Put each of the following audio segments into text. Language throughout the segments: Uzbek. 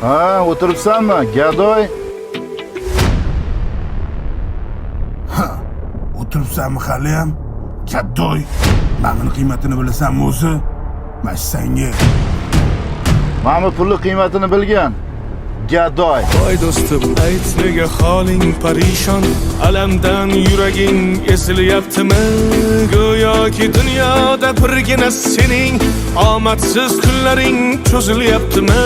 Ha, o'tiribsanmi, gadoy? O'tiribsanmi hali ham? Gadoy. Ma'mini qiymatini bilasanmi o'zi? Mana senga. Ma'mi pulli qiymatini bilgan. Gadoy. Voy do'stim, ayt nega holing parishon, alamdan yuraging esilyaptimi? Go'yoki dunyoda birgina sening omadsiz kunlaring cho'zilyaptimi?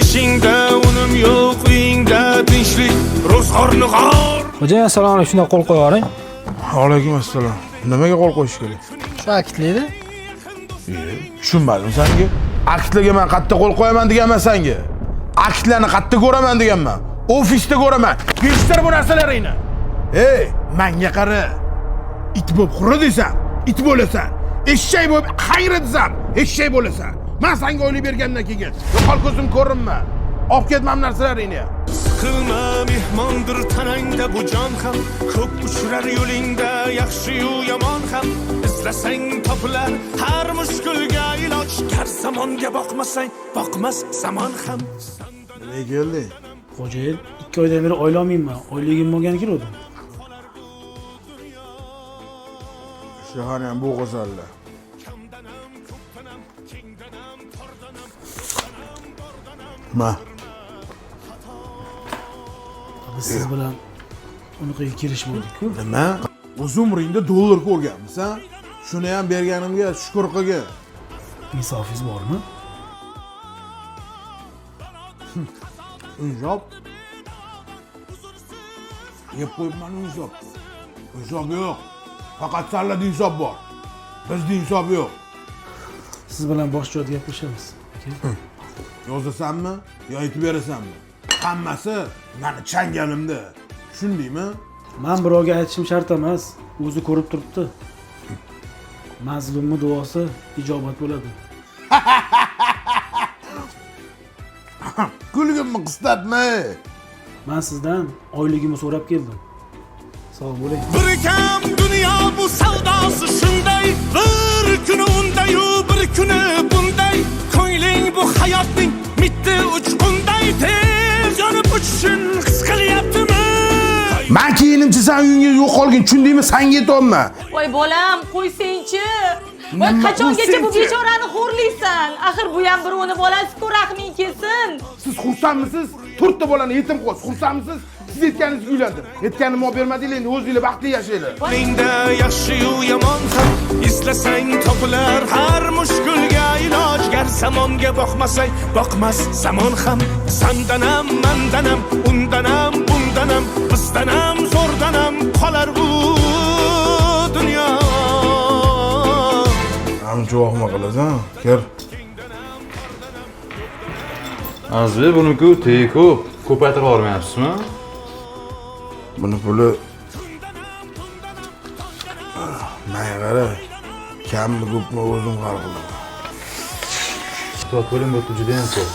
Ishingda unum yo'q, uyingda tinchlik, ro'zg'orni g'or. Xo'jayin, assalomu alaykum. Shunday qo'l qo'yib yuboring. Alaykum assalom. Nimaga qo'l qo'yish kerak? Shu akitlaydi. Tushunmadim senga. Aktlarga men qayerda qo'l qo'yaman deganman senga. Aktlarni qayerda ko'raman deganman. Ofisda ko'raman. Beshtir bu narsalaringni. Ey, menga qara. It bo'lib qura desam, it bo'lasan. Eshak bo'lib qayra desam, eshak bo'lasan. Men senga o'ylab bergandan keyin yo'qol ko'zim ko'rinma. Olib ketmam narsalaringni. Qilma mehmondir tanangda bu jon ham, ko'p uchrar yo'lingda yaxshi-yu yomon ham. İzlasang topilar har mushkulga iloj, gar zamonga boqmasang boqmas zamon ham. Nima keldi? Xo'jayin, 2 oydan beri oylamayman. Oyligim bo'lgani keldim. Shahar ham bu qo'zallar. Ma. Siz bilan unaqa kelishmadik-ku. Nima? O'z umringda dollar ko'rganmisan? Shuni ham berganimga shukr qilgin. Insofingiz bormi? Insof. Yeb qo'yibman insof. Insof yo'q. Faqat sallada insof bor. Bizda insof yo'q. Siz bilan boshqa joyda gaplashamiz. Yozasanmi yo aytib berasanmi? Hammasi meni changalimda. Tushundingmi? Men birovga aytishim shart emas. O'zi ko'rib turibdi. Mazlumning duosi ijobat bo'ladi. Kulgimni qislatma. Men sizdan oyligimni so'rab keldim. Sog' bo'ling. Bir kam dunyo bu savdosi shunday, bir kuni unday-yu bir kuni bunday. Ko'ngling bu hayotning mitti uchqunday, tez yonib uchishun his qilyaptimi? Men kiyinimchi sen uyingga yo'q qolgin, tushundingmi? Sen yetolma. Voy bolam, qo'ysang-chi. Voy qachongacha bu bechorani xo'rlaysan? Axir bu ham birovni bolasi-ku, rahming kelsin. Siz xursandmisiz? 4 ta bolani yetim qo'ysiz. Xursandmisiz? Siz yetganingizga uylandim. Yetganimni olib bermadinglar, endi o'zingizlar baxtli yashanglar. Menga yaxshi-yu yomon ham, izlasang topilar har mushkulga iloj. Gar zamonga boqmasang boqmas zamon ham. Sandanam, mandanam, undanam, bundanam, bizdanam, zo'rdanam qolar bu dunyo. Amjo'qma qilasan, ker. Azli buni-ku teko ko'paytirib yubormayapsizmi? Buni puli menga qara. Kammi ko'pmi o'zim hal qilaman. To'lim bo'pti juda ham ko'p.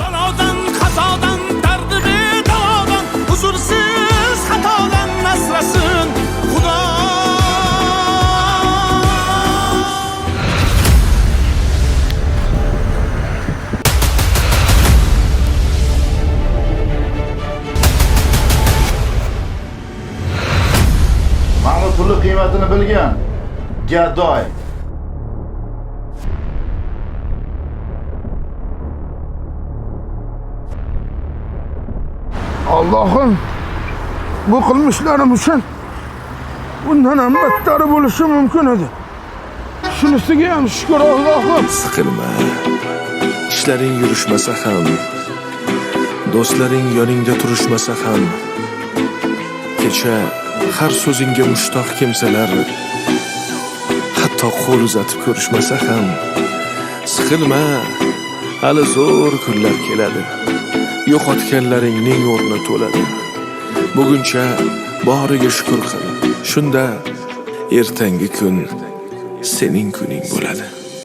Balodan, qazodan, dardi bedavodan, huzursiz xatodan asrasin Xudo. Ma'mi pulli qiymatini bilgan. Gadoy. Allohim, bu qilmishlarim uchun bundan ham battari bo'lishi mumkin edi. Shunisiga ham shukr Allohim. Siqilma. Ishlaring yurishmasa ham, do'stlaring yoningda turishmasa ham, kecha har so'zingga mushtoq kimsalar hatto qo'l uzatib ko'rishmasa ham, siqilma. Hali zo'r kunlar keladi. Yo'qotganlaringning o'rni to'ladi. Buguncha boriga shukr qil. Shunda ertangi kun sening kuning bo'ladi.